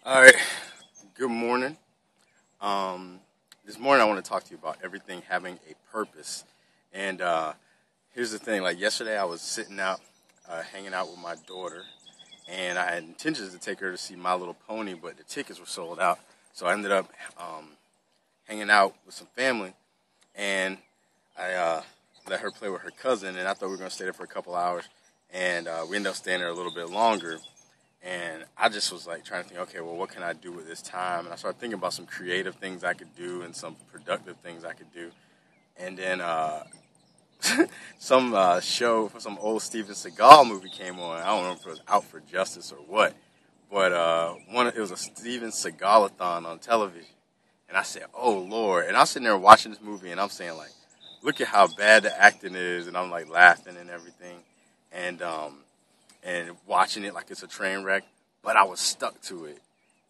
All right. Good morning. Um, this morning I want to talk to you about everything having a purpose. And here's the thing: like yesterday, I was sitting out, hanging out with my daughter, and I had intentions to take her to see My Little Pony, but the tickets were sold out. So I ended up hanging out with some family, and I let her play with her cousin. And I thought we were going to stay there for a couple hours, and we ended up staying there a little bit longer. And I just was like trying to think, okay, well, what can I do with this time? And I started thinking about some creative things I could do and some productive things I could do. And then some old Steven Seagal movie came on. I don't know if it was Out for Justice or what, but it was a Steven Seagal-a-thon on television. And I said, oh, Lord. And I was sitting there watching this movie, and I'm saying, like, look at how bad the acting is. And I'm, like, laughing and everything. And watching it like it's a train wreck, but I was stuck to it.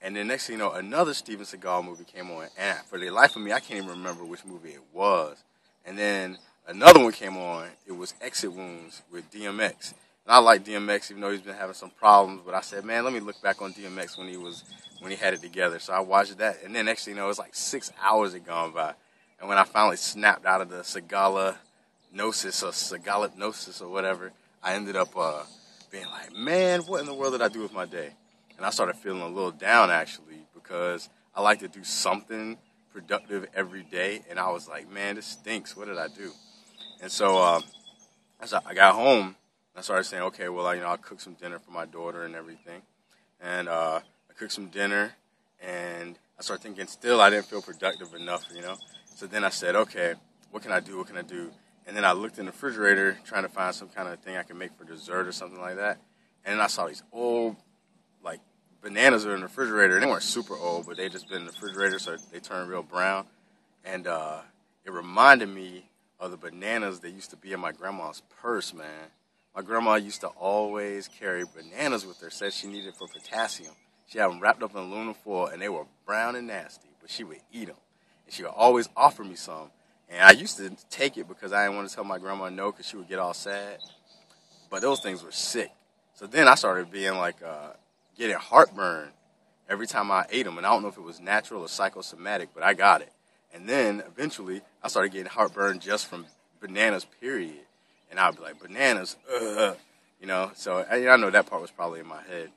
And then next thing you know, another Steven Seagal movie came on, and for the life of me, I can't even remember which movie it was. And then another one came on. It was Exit Wounds with DMX. And I like DMX, even though he's been having some problems. But I said, man, let me look back on DMX when he had it together. So I watched that, and then next thing you know, it was like 6 hours had gone by. And when I finally snapped out of the Segalanosis or whatever, I ended up being like, man, what in the world did I do with my day? And I started feeling a little down, actually, because I like to do something productive every day. And I was like, man, this stinks. What did I do? And so as I got home, I started saying, okay, well, I'll cook some dinner for my daughter and everything. And I cooked some dinner, and I started thinking, still, I didn't feel productive enough. So then I said, okay, what can I do? What can I do? And then I looked in the refrigerator trying to find some kind of thing I could make for dessert or something like that. And then I saw these old, like, bananas were in the refrigerator. They weren't super old, but they just been in the refrigerator, so they turned real brown. And it reminded me of the bananas that used to be in my grandma's purse, man. My grandma used to always carry bananas with her, said she needed for potassium. She had them wrapped up in aluminum foil, and they were brown and nasty, but she would eat them. And she would always offer me some. And I used to take it because I didn't want to tell my grandma no because she would get all sad. But those things were sick. So then I started being like, getting heartburn every time I ate them. And I don't know if it was natural or psychosomatic, but I got it. And then eventually I started getting heartburn just from bananas, period. And I'd be like, bananas, So I know that part was probably in my head.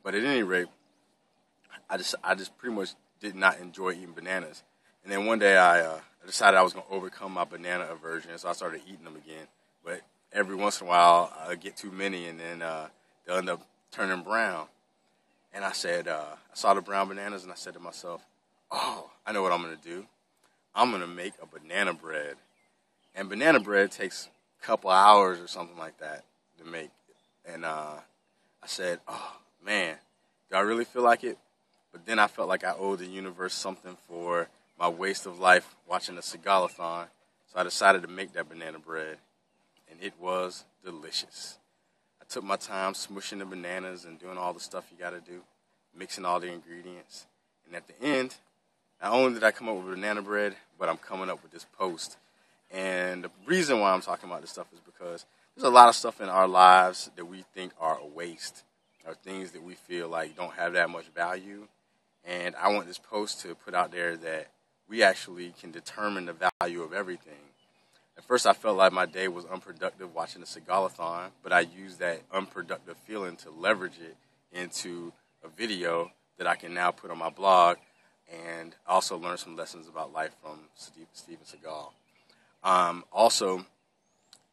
But at any rate, I just pretty much did not enjoy eating bananas. And then one day I decided I was going to overcome my banana aversion, so I started eating them again. But every once in a while, I get too many, and then they'll end up turning brown. And I said, I saw the brown bananas, and I said to myself, oh, I know what I'm going to do. I'm going to make a banana bread. And banana bread takes a couple hours or something like that to make. And I said, oh, man, do I really feel like it? But then I felt like I owed the universe something for my waste of life watching the Segal-a-thon. So I decided to make that banana bread, and it was delicious. I took my time smushing the bananas and doing all the stuff you got to do, mixing all the ingredients. And at the end, not only did I come up with banana bread, but I'm coming up with this post. And the reason why I'm talking about this stuff is because there's a lot of stuff in our lives that we think are a waste, or things that we feel like don't have that much value. And I want this post to put out there that we actually can determine the value of everything. At first, I felt like my day was unproductive watching the Segal-a-thon, but I used that unproductive feeling to leverage it into a video that I can now put on my blog and also learn some lessons about life from Steven Seagal. Also,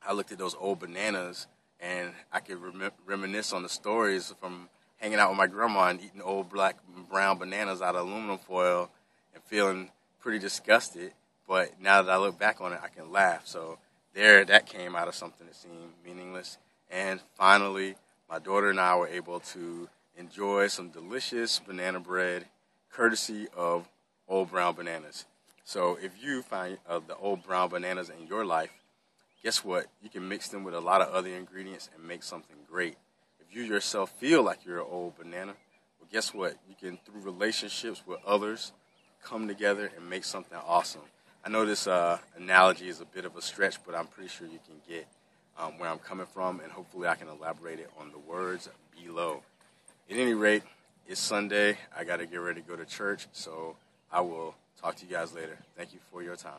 I looked at those old bananas, and I could reminisce on the stories from hanging out with my grandma and eating old black and brown bananas out of aluminum foil and feeling pretty disgusted. But now that I look back on it, I can laugh. So that came out of something that seemed meaningless. And finally, my daughter and I were able to enjoy some delicious banana bread courtesy of Old Brown Bananas. So if you find the Old Brown Bananas in your life, guess what? You can mix them with a lot of other ingredients and make something great. If you yourself feel like you're an old banana, well, guess what? You can, through relationships with others, come together and make something awesome. I know this analogy is a bit of a stretch, but I'm pretty sure you can get where I'm coming from, and hopefully I can elaborate it on the words below. At any rate, It's Sunday. I got to get ready to go to church. So I will talk to you guys later. Thank you for your time.